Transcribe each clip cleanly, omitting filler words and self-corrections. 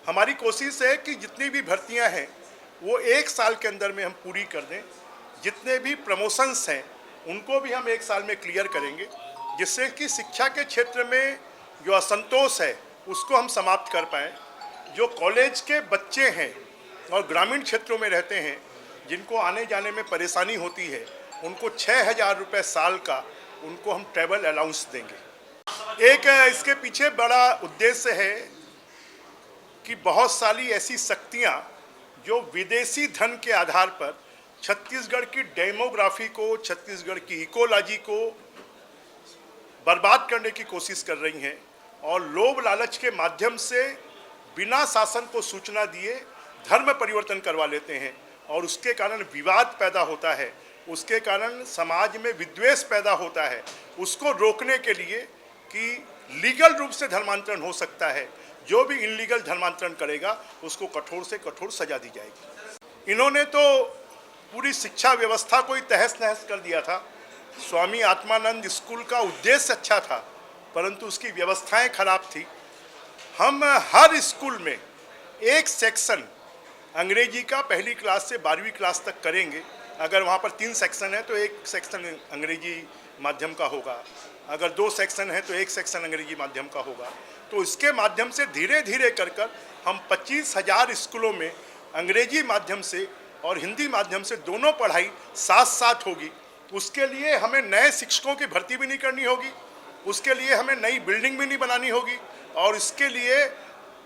हमारी कोशिश है कि जितनी भी भर्तियां हैं वो 1 साल के अंदर में हम पूरी कर दें। जितने भी प्रमोशंस हैं उनको भी हम 1 साल में क्लियर करेंगे, जिससे कि शिक्षा के क्षेत्र में जो असंतोष है उसको हम समाप्त कर पाएँ। जो कॉलेज के बच्चे हैं और ग्रामीण क्षेत्रों में रहते हैं, जिनको आने जाने में परेशानी होती है, उनको 6,000 रुपये साल का उनको हम ट्रैवल अलाउंस देंगे। एक इसके पीछे बड़ा उद्देश्य है कि बहुत सारी ऐसी शक्तियां जो विदेशी धन के आधार पर छत्तीसगढ़ की डेमोग्राफी को, छत्तीसगढ़ की इकोलॉजी को बर्बाद करने की कोशिश कर रही हैं और लोभ लालच के माध्यम से बिना शासन को सूचना दिए धर्म परिवर्तन करवा लेते हैं और उसके कारण विवाद पैदा होता है, उसके कारण समाज में विद्वेष पैदा होता है। उसको रोकने के लिए कि लीगल रूप से धर्मांतरण हो सकता है, जो भी इनलीगल धर्मांतरण करेगा उसको कठोर से कठोर सजा दी जाएगी। इन्होंने तो पूरी शिक्षा व्यवस्था को ही तहस नहस कर दिया था। स्वामी आत्मानंद स्कूल का उद्देश्य अच्छा था, परंतु उसकी व्यवस्थाएं खराब थी। हम हर स्कूल में एक सेक्शन अंग्रेजी का पहली क्लास से 12वीं क्लास तक करेंगे। अगर वहाँ पर 3 सेक्शन है तो एक सेक्शन अंग्रेजी माध्यम का होगा, अगर 2 सेक्शन है तो एक सेक्शन अंग्रेजी माध्यम का होगा। तो इसके माध्यम से धीरे धीरे कर हम 25,000 स्कूलों में अंग्रेजी माध्यम से और हिंदी माध्यम से दोनों पढ़ाई साथ साथ होगी। उसके लिए हमें नए शिक्षकों की भर्ती भी नहीं करनी होगी, उसके लिए हमें नई बिल्डिंग भी नहीं बनानी होगी, और इसके लिए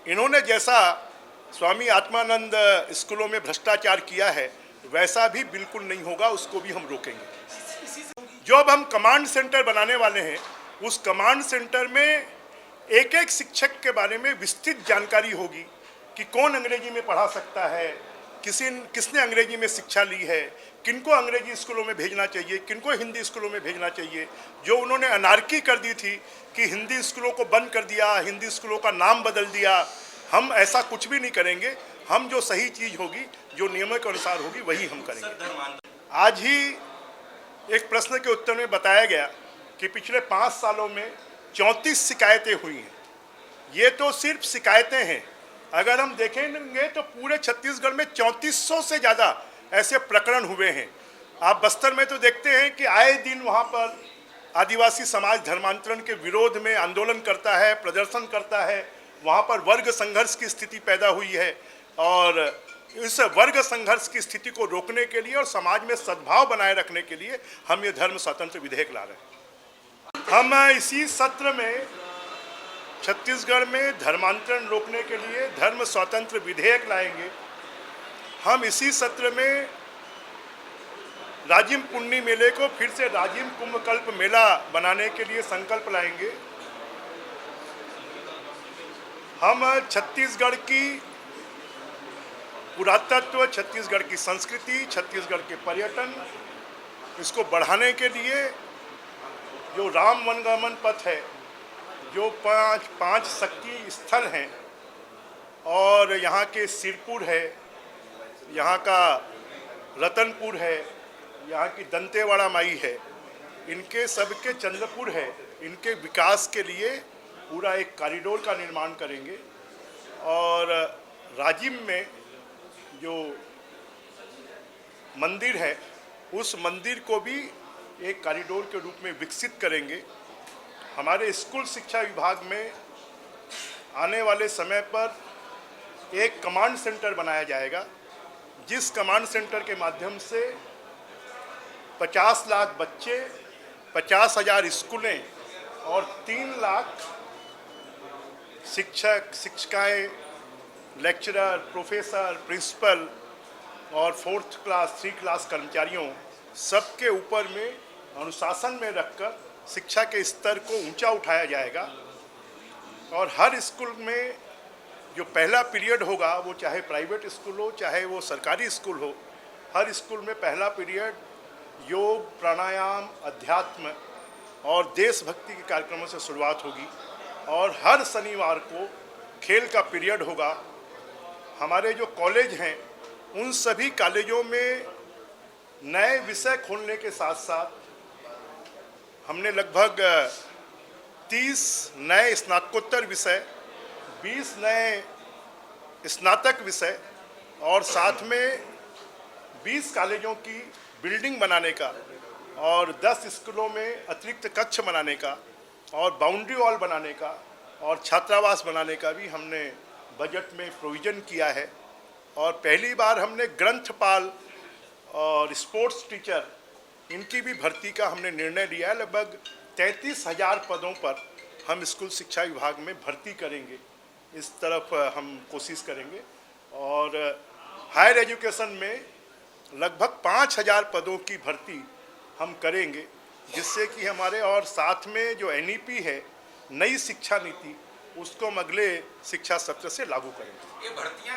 इन्होंने जैसा स्वामी आत्मानंद स्कूलों में भ्रष्टाचार किया है वैसा भी बिल्कुल नहीं होगा, उसको भी हम रोकेंगे। जो अब हम कमांड सेंटर बनाने वाले हैं, उस कमांड सेंटर में एक एक शिक्षक के बारे में विस्तृत जानकारी होगी कि कौन अंग्रेजी में पढ़ा सकता है, किसने अंग्रेजी में शिक्षा ली है, किनको अंग्रेजी स्कूलों में भेजना चाहिए, किनको हिंदी स्कूलों में भेजना चाहिए। जो उन्होंने अनारकी कर दी थी कि हिंदी स्कूलों को बंद कर दिया, हिंदी स्कूलों का नाम बदल दिया, हम ऐसा कुछ भी नहीं करेंगे। हम जो सही चीज़ होगी, जो नियमों के अनुसार होगी, वही हम करेंगे। आज ही एक प्रश्न के उत्तर में बताया गया कि पिछले 5 सालों में 34 शिकायतें हुई हैं। ये तो सिर्फ शिकायतें हैं। अगर हम देखेंगे तो पूरे छत्तीसगढ़ में 3400 से ज़्यादा ऐसे प्रकरण हुए हैं। आप बस्तर में तो देखते हैं कि आए दिन वहाँ पर आदिवासी समाज धर्मांतरण के विरोध में आंदोलन करता है, प्रदर्शन करता है। वहाँ पर वर्ग संघर्ष की स्थिति पैदा हुई है और इस वर्ग संघर्ष की स्थिति को रोकने के लिए और समाज में सद्भाव बनाए रखने के लिए हम ये धर्म स्वतंत्र विधेयक ला रहे हैं। हम इसी सत्र में छत्तीसगढ़ में धर्मांतरण रोकने के लिए धर्म स्वतंत्र विधेयक लाएंगे। हम इसी सत्र में राजिम पुन्नी मेले को फिर से राजिम कुंभकल्प मेला बनाने के लिए संकल्प लाएंगे। हम छत्तीसगढ़ की पुरातत्व, छत्तीसगढ़ की संस्कृति, छत्तीसगढ़ के पर्यटन, इसको बढ़ाने के लिए जो राम वनगमन पथ है, जो पांच शक्ति स्थल हैं और यहाँ के सिरपुर है, यहाँ का रतनपुर है, यहाँ की दंतेवाड़ा माई है, इनके सबके चंद्रपुर है, इनके विकास के लिए पूरा एक कॉरिडोर का निर्माण करेंगे। और राजिम में जो मंदिर है, उस मंदिर को भी एक कॉरिडोर के रूप में विकसित करेंगे। हमारे स्कूल शिक्षा विभाग में आने वाले समय पर एक कमांड सेंटर बनाया जाएगा, जिस कमांड सेंटर के माध्यम से 50 लाख बच्चे, 50,000 स्कूलें और 3 लाख शिक्षक, शिक्षिकाएँ, लेक्चरर, प्रोफेसर, प्रिंसिपल और 4th क्लास 3 क्लास कर्मचारियों सबके ऊपर में अनुशासन में रखकर शिक्षा के स्तर को ऊंचा उठाया जाएगा। और हर स्कूल में जो पहला पीरियड होगा, वो चाहे प्राइवेट स्कूल हो चाहे वो सरकारी स्कूल हो, हर स्कूल में पहला पीरियड योग, प्राणायाम, अध्यात्म और देशभक्ति के कार्यक्रमों से शुरुआत होगी। और हर शनिवार को खेल का पीरियड होगा। हमारे जो कॉलेज हैं, उन सभी कॉलेजों में नए विषय खोलने के साथ साथ हमने लगभग 30 नए स्नातकोत्तर विषय, 20 नए स्नातक विषय और साथ में 20 कॉलेजों की बिल्डिंग बनाने का और 10 स्कूलों में अतिरिक्त कक्ष बनाने का और बाउंड्री वॉल बनाने का और छात्रावास बनाने का भी हमने बजट में प्रोविज़न किया है। और पहली बार हमने ग्रंथपाल और स्पोर्ट्स टीचर इनकी भी भर्ती का हमने निर्णय लिया है। लगभग 33,000 पदों पर हम स्कूल शिक्षा विभाग में भर्ती करेंगे, इस तरफ हम कोशिश करेंगे। और हायर एजुकेशन में लगभग 5,000 पदों की भर्ती हम करेंगे, जिससे कि हमारे और साथ में जो NEP है, नई शिक्षा नीति, उसको हम अगले शिक्षा सत्र से लागू करेंगे। ये भर्तियां